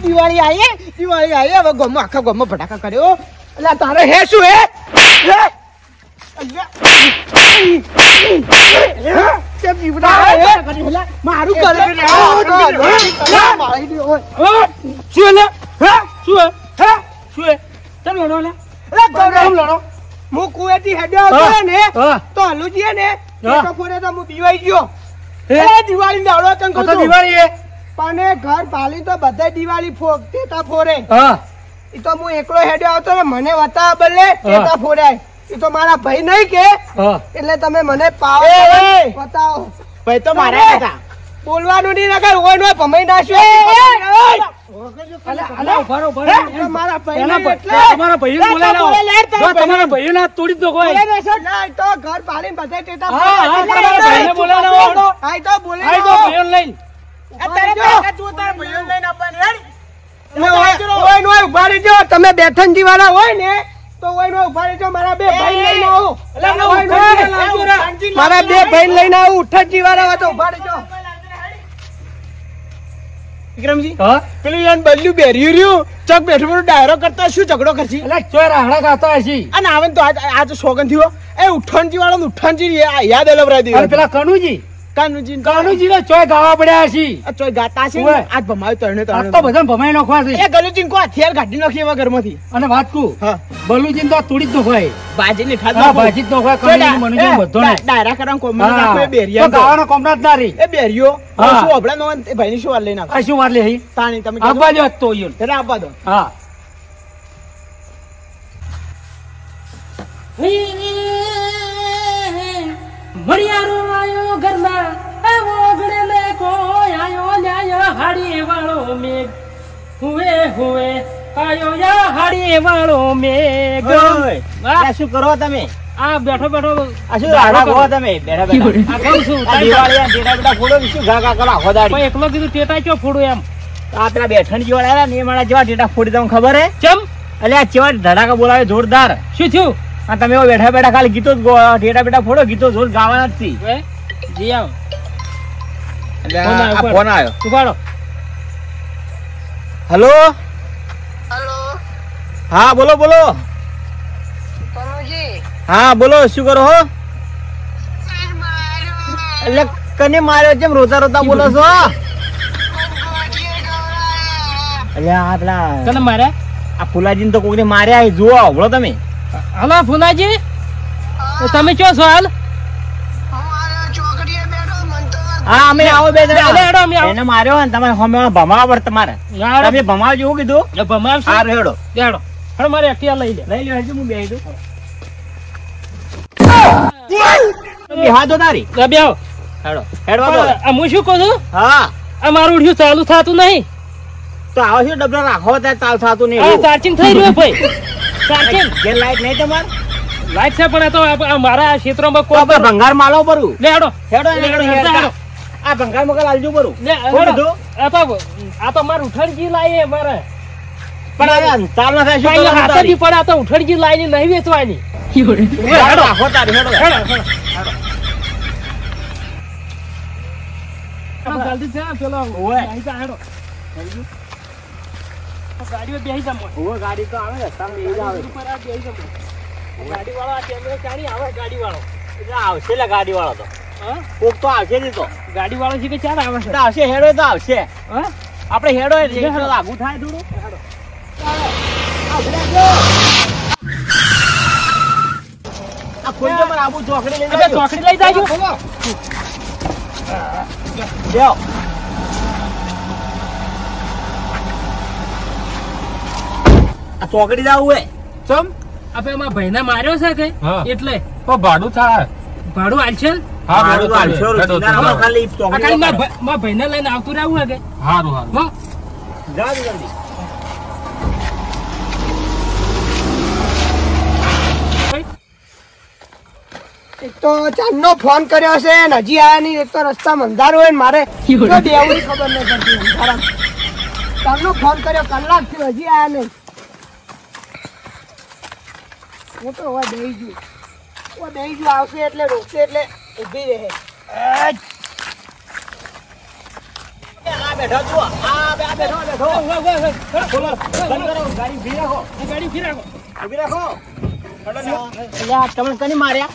દિવાળી આવી હવે ગોમમાં આખા ગોમમાં ફટાકા કર્યો એટલે તારે હે શું હે મારું કરે હું કુવેથી હેડ્યો ને તો હલુજી ને ફોરે તો હું પીવાઈ ગયો દિવાળી દાડો તને કહું દિવાળી પણ ઘર પાલી તો બધા દિવાળી ટેટા ફોરે એ તો હું એકલો હેડ્યો આવતો ને મને વતા બદલે ટેટા ફોરાય એ તો મારા ભાઈ નહીં કે એટલે તમે મને પાવો બતાવો ભાઈ તો મારા હતા બોલવાનું નહીં નકર ઓય નો ભમાઈ નાખ્યો તમારા ભાઈ ના તોડી દો કોઈ તો ઘર પાલીને બધા ટેટા તમે બેઠનજી વાળા હોય ને તો ઉભા રહેજો મારા બે ભાઈ લઈને આવું મારા બે ભાઈ લઈને આવું ઉઠજી વાળા હોય તો ઉભા રહેજો વિક્રમજી પેલું યાર બલ્યું બેર્યું રહ્યું ચક બેઠું ડાયરો કરતા શું ઝઘડો કરશી એટલે ચોય રાહડા ખાતા હશી અને આવે તો આ તો સોગન થયો એ ઉઠણજી વાળો ઉઠણજી યાદ અલવરાઈ દીધું પેલા કાનુજી ને ચોય ગાવા પડ્યા હશી ચોય ગાતા છે આજ ભમાયો તરણે તો બધા ભમાઈ નાખવા છે એ ગલુજી કો હથિયાર કાઢી નાખી એવા ઘરમાંથી અને વાત કુ બલુજી તો તોડી જ નખાય બાજી ને ખાધા બાજી જ નખાય કણી મને બધો ને ડાયરા કરન કોમના નાખે બેરિયા તો ગાવાનો કોમના જ નારી એ બેરિયો શું આપડા નો એ ભાઈ ની શું વાર લઈને આ શું વાર લે હી તાણી તમે આપવા દો તો યો એટલે આપવા દો હા મરિયારો આયો ઘરમાં એવો ગણે લે કોઈ આયો લ્યા હાડી વાળો મેઘ હુએ હુએ આયો યા હાડી વાળો મેઘ આ શું કરો તમે આ બેઠો બેઠો આ શું રાડા ગો તમે બેઠા બેઠા આ કઈ શું દિવાળી ટેટા બેટા ફોડો શું ઘા કરો ખોદાડી ભાઈ એકલો કીધું ટેટા ક્યો ફોડું એમ આ પેલા બેઠણ જેવા આયા ને એ મારા જેવા ટેટા ફોડી તમને ખબર હે ચમ એટલે આ ચેવા ધડાકા બોલાવે જોરદાર શું થયું આ તમે બેઠા બેઠા ખાલી ગીતો ટેટા બેટા ફોડો ગીતો જોર ગાવાના જ થી જી આવ એટલે ફોન આવ્યો ઉભાડો હેલો હા બોલો બોલો હા બોલો શું કરો હો એટલે કને માર્યો જેમ રોતા રોતા બોલો છો એટલે આ પેલા કને માર્યા આ ફુલાજી તો કોઈને માર્યા જુઓ આવડો તમે હલો ફુલાજી તમે ક્યાં છો હાલ હા અમે આવો બે જણા એને માર્યો ને તમે હમે ભમાવા પર તમારે તમે ભમાવ જેવું કીધું ભમાવ હા રેડો દેડો હવે મારે એકટીયા લઈ લે હું બે દઉં હા તો તારી બેહો હેડો હેડવા દો હું શું કહું છું હા આ મારું ઉઠ્યું ચાલુ થતું નહીં તો આવો છો ડબલો રાખો ત્યાં ચાલ થતું નહીં ચાર્જિંગ થઈ રહ્યું ભાઈ ચાર્જિંગ જે લાઈટ નહીં તમારે લાઈટ છે પણ તો મારા ક્ષેત્રમાં કોઈ ભંગાર માલો પરું લે હેડો હેડો આ ભંગાર મગલ આલજો પરું આ તો મારે ઉઠણજી લાવીએ મારે પણ ચાલ ના થાય હાથે પણ આ તો ઉઠણજી લાવીને નહીં વેચવાની રાખો તારી હેડો જલ્દી છે પેલો હેડો ગાડીઓ બેહી જામ ગાડી તો આવે રસ્તામાં બેહી જ આવે ગાડી વાળો આ કેમેરો ચાણી આવે ગાડી વાળો એટલે આવશે લે ગાડી વાળો તો કોક તો આવશે જ તો ગાડી વાળો છે કે ચાર આવે છે આવશે હેડો તો આવશે આપણે હેડો એટલે લાગુ થાય થોડું આ કોઈ તો મારા આબુ ચોકડી લઈ જાય ચોકડી લઈ જાજો જાઓ આ ચોકડી જાવ હે ચમ આપે માં ભાઈને માર્યો છે કે એટલે તો ભાડું થાય ભાડું આલશે હા ભાડું આલશે ખાલી ચોકડી માં ભાઈને લઈને આવતું રહેવું હે કે હારું હારું જા જલ્દી એક તો ચાંદનો ફોન કર્યો છે ને હજી આયા નહીં એક તો રસ્તા અંધારો હોય ને મારે દેવું ખબર નહીં પડતી ચાંદનો ફોન કર્યો કલાક થયો હજી આયા નહીં હું તો હવે દઈ ગયું આવશે એટલે રોકશે એટલે ઉભી રહે બેઠા જુઓ આ બેઠો ખોલો બંધ કરો ગાડી ઉભી રાખો ઉભી રાખો તમને કની માર્યા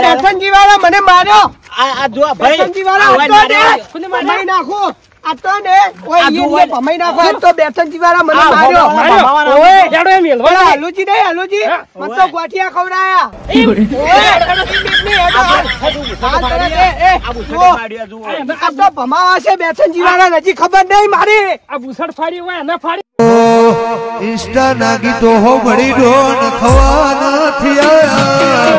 બેઠનજી વાળા મને માર્યો આ જો ભાઈ બેઠનજી વાળા કોને મારી નાખો આ તો ને ઓય ઈને ભમાઈ નાખો આ તો બેઠનજી વાળા મને માર્યો ઓય જાડો એમ બોલા હાલુજી નહીં હાલુજી મત તો ગોઠિયા ખવડાયા આ તો ભમાવા છે બેઠનજી વાળા નજી ખબર નહીં મારી આ ભૂસડ ફાડી હોય ના ફાડી ઇન્સ્ટા ના ગીતો હો બડી ડોન થવા નથી આયા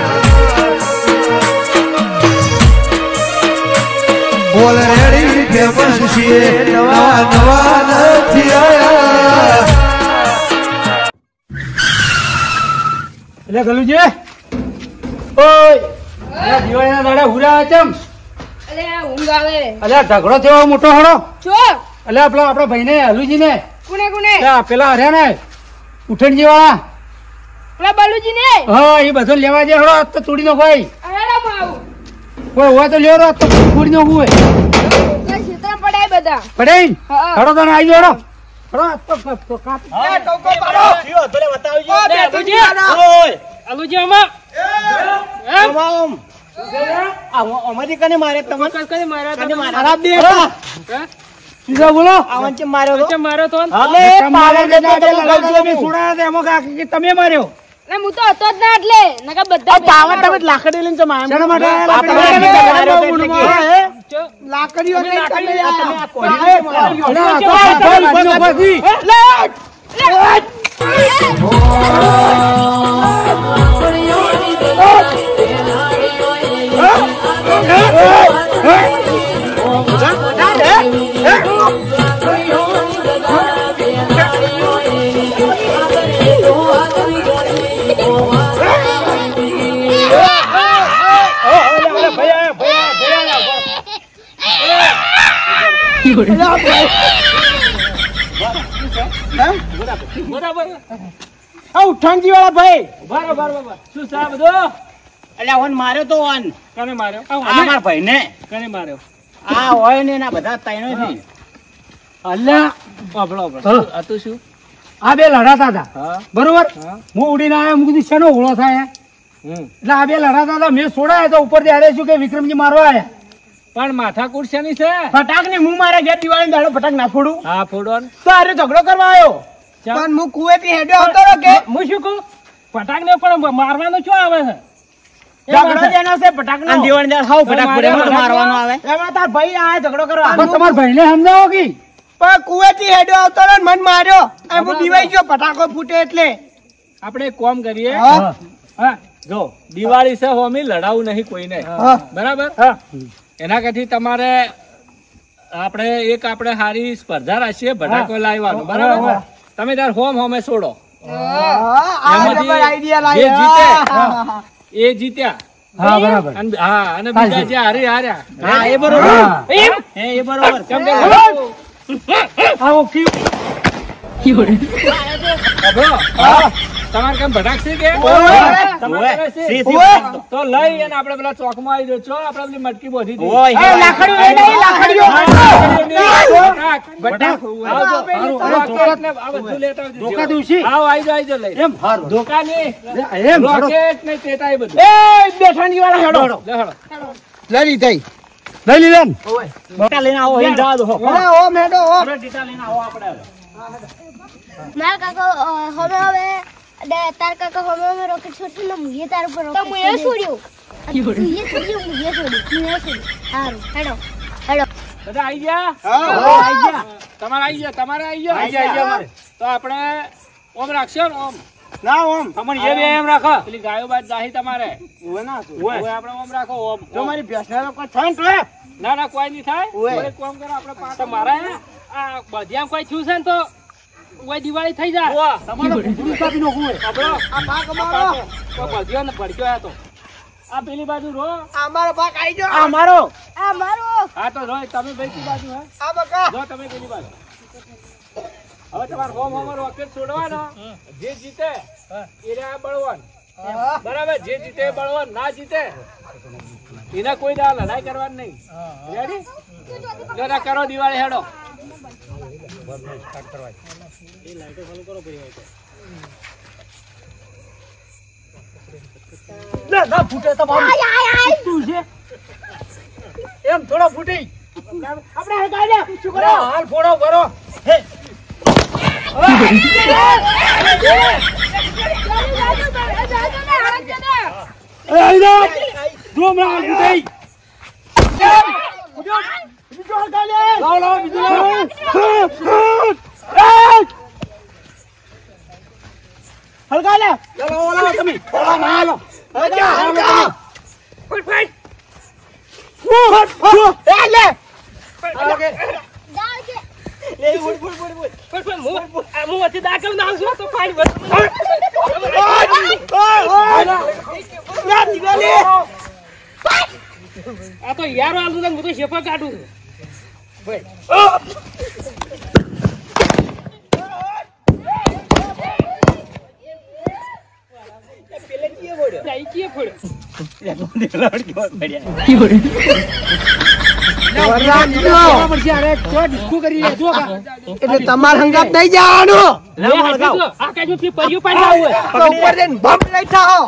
બોલ રેડી કે બનશીએ નવા નથી આયા એટલે ગલુજી ઓય આ દિવાળીના દાડે હુરા ચમ અલે ઊંઘ આવે અલે ઝઘડો થયો મોટો હળો છો અલે આપણા ભાઈને હલુજી ને કોને પેલા હર્યા ને ઉઠણજી વાળા પેલા બાલુજી ને હા એ બધો લેવા જે હળો તો તોડી નો ભાઈ અરે માઉ કોઈ હોય તો લેવો તો તોડી નો હોય કઈ ક્ષેત્ર પડાય બધા પડાઈ હા. હળો તો આવી હળો હળો તો કાપ એ ટોકો પાડો થયો તો લે બતાવજો ઓ બેઠુજી ઓય હલુજી આમાં તમામ અમારી કને મારે તમને કને માર્યા ખરાબ દે સીધા બોલો આવન છે માર્યો તો માર્યો તો અલે પાવર દે લગાવજો છોડા દે એમાં કાકી તમે માર્યો ને હું તો હતો જ ના એટલે નકા બધા પાવર તમે લાકડી લઈને ચમ આયા શેના માટે લાકડીઓ લઈને તમે આ ઉઠાણજી વાળા ભાઈ બરાબર શું સાહેબ બધો એટલે વન માર્યો તો વન કને માર્યો અમાર ભાઈ ને કને માર્યો આ હોય ને એના બધા તૈનો છે અલ્યા બાબળો આ તો શું આ બે લડાતા હતા બરોબર હું ઉડીને આવ્યો હું કીધું શેનો હોળો થાય એટલે આ બે લડાતા હતા મેં છોડાયા તો ઉપરથી હારે શું કે વિક્રમજી મારવા આવ્યા પણ માથાકૂટ શેની છે ફટાક ને હું મારા ઘેર દિવાળી દાડો ફટાક ના ફોડું હા ફોડો તો આરે ઝઘડો કરવા આવ્યો પણ હું કુવેથી હેડ્યો આવતો રહ્યો કે હું શું કહું ફટાક ને પણ મારવાનો શું આવે છે ઝઘડો જેનો છે ફટાક નો દિવાળી દાડ હાવ ફટાક ફોડે એમાં તો મારવાનો આવે એમાં તાર ભાઈ આ ઝઘડો કરવા પણ તમારા ભાઈને સમજાવો કે પણ કુવેથી હેડ્યો આવતો રહ્યો મન માર્યો અને હું દિવાઈ ગયો ફટાકો ફૂટે એટલે આપણે કોમ કરીએ હા હા જો દિવાળી છે હોમી લડાવું નહીં કોઈને હા બરાબર એના કરતી તમારે આપણે હારી સ્પર્ધા રાખીએ ભટાકો લાવવાનો બરાબર તમે તાર હોમે છોડો આ જબર આઈડિયા જે લાવ્યો એ જીત્યા હા બરાબર અને બીજા જે હાર્યા હા એ બરોબર એ બરોબર કેમ કે આવો કયું તમારે કેમ ભટાક છે કે ઓય. તમારે કરે છે? C, C. તો લઈ અને આપણે પેલા ચોકમાં આવી રહ્યો છો આપણે પેલી મટકી બોધી હતી. ઓય. એ લાકડીઓ લઈ નહીં, લાકડીઓ. ભટાક. ભટાક. આવજો. રોકેટ ને આ બધું લેતા આવજો. ધોકા દઉં આવો, આવજો લઈ. એમ હારું. ધોકા ની એમ હારું. રોકેટ ને ચેતા એ બધું. એ બેઠાની વાળા હેડો લે, હેડો. લઈ લીધી લઈ લીધા ને? બેટા લઈને આવો અહીં જવા દો ઓમ હેડો ઓમ ટીટા લઈને આવો આપણે મારા કાકા હવે તાર કાકા હવે રોકેટ છોડ્યું ને મુએ તાર ઉપર તો મુએ છોડ્યું સારું હેડો હેડો બધા આવી ગયા? આવી ગયા. તમારે આવી ગયા? તમારે આવી ગયા? આવી ગયા અમારે. તો આપણે ઓમ રાખશો ને ઓમ. ના ઓમ તમને એ બે એમ રાખો. પેલી ગાયો બાદ જાહી તમારે. ઓય ના ઓય આપણે ઓમ રાખો ઓમ. જો મારી ભેંસના કોઈ થાય ને તો ના ના કોઈ નહીં થાય. ઓય. કોઈ કોમ કરો આપણે પાછા તો મારા આ બધી કોઈ થયું છે ને તો ઓય દિવાળી થઈ જાય. ઓવા. તમારો ભૂંગળું કાપી નાખવું હોય. આપણો આ ભાગ અમારો તો બધ્યો ને ભડક્યો હતો. આ પેલી બાજુ રો. અમારો ભાગ આવી ગયો આ મારો આ મારો હા તો રો તમે પેલી બાજુ હે. આ બકા જો તમે પેલી બાજુ. હવે તમારે હોમ રોકેટ છોડવાનો. જે જીતે એ રહ્યા બળવાન. બરાબર, જે જીતે એ બળવાન, ના જીતે એને કોઈ દા લડાઈ કરવાની નહીં. રેડી? જો ના કરો દિવાળી હેડો. ના ફૂટે તો તું છે એમ થોડો ફૂટી આપણે હળગાડ્યા શું કરો હાલ ફોડો ભરો હે આ તો યાર આલું હું તો શેફા કાઢું એટલે તમારે હંગાત નહીં જવાનું ઉપર જઈને ભમ લઈ થાઓ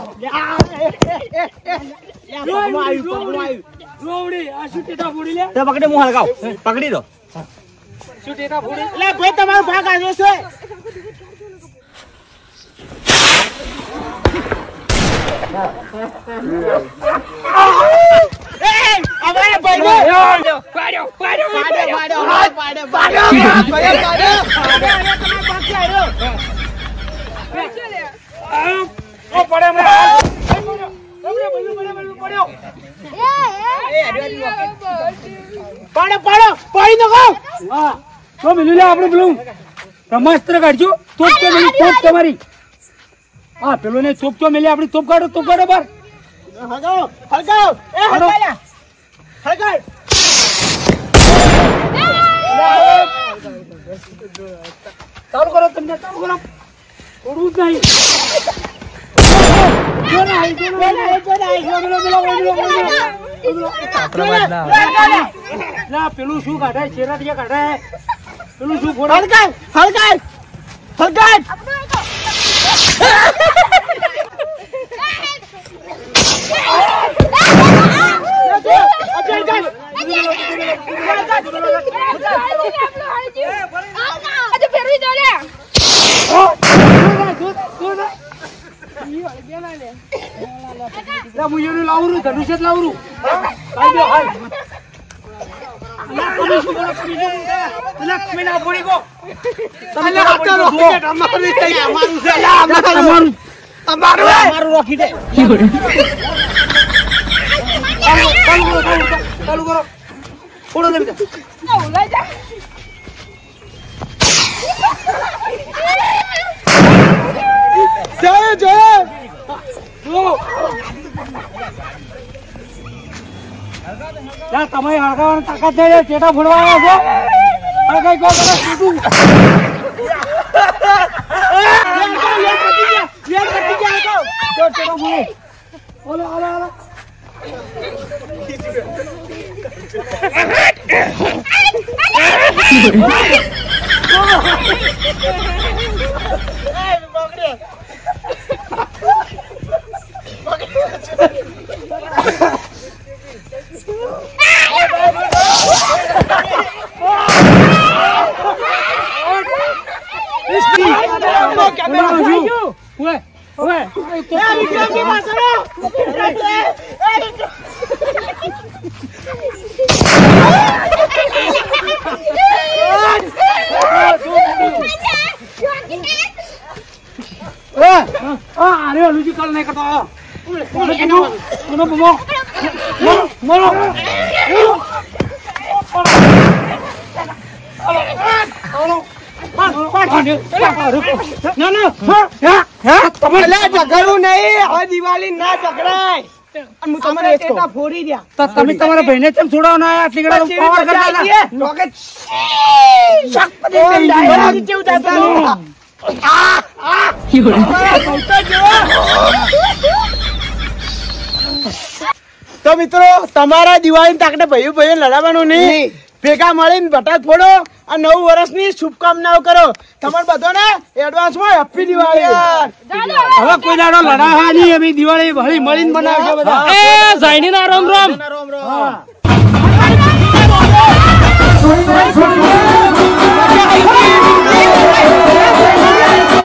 પકડી હું હળગાવ પકડી દો એટલે ભાઈ તમારો ભાગ આવ્યો છે અમારે આપડે પેલું બ્રહ્માસ્ત્ર કાઢજો તોપ તો મેલી તોપ તમારી હા પેલો ને તોપ તો મેલી આપડી તોપ કાઢો બાર ચાલુ કરો તમને ચાલુ કરો થોડું જ નહીં પેલું શું કાઢાય ચેરાટિયા કાઢાય પેલું શું ફોડે લાવરું ધનુષ્ય લાવરું ચાલુ કરો થોડો તમે હળગાવાની તાકાત નહીં ચેટા ફોડવા છો હળગાઈ ગયો અરે લુજી કલ નહીં કરતો દિવાળી ના ઝઘડાય ફોડી દયા તમે તમારા ભાઈને કેમ છોડાવના આટલી ગળા પાવર તો મિત્રો તમારા દિવાળી તાકને ભાઈઓ લડાવવાનું નહીં ભેગા મળીને બટાક ફોડો અને 9 વર્ષની શુભકામનાઓ કરો. તમારે બધાને એડવાન્સમાં હેપી દિવાળી યાર. હવે કોઈ દાડો લડાવાની અમે દિવાળી ભળી મળીને બનાવશો બધા. એ જાઈની ના રોમ રોમ. રોમ રોમ.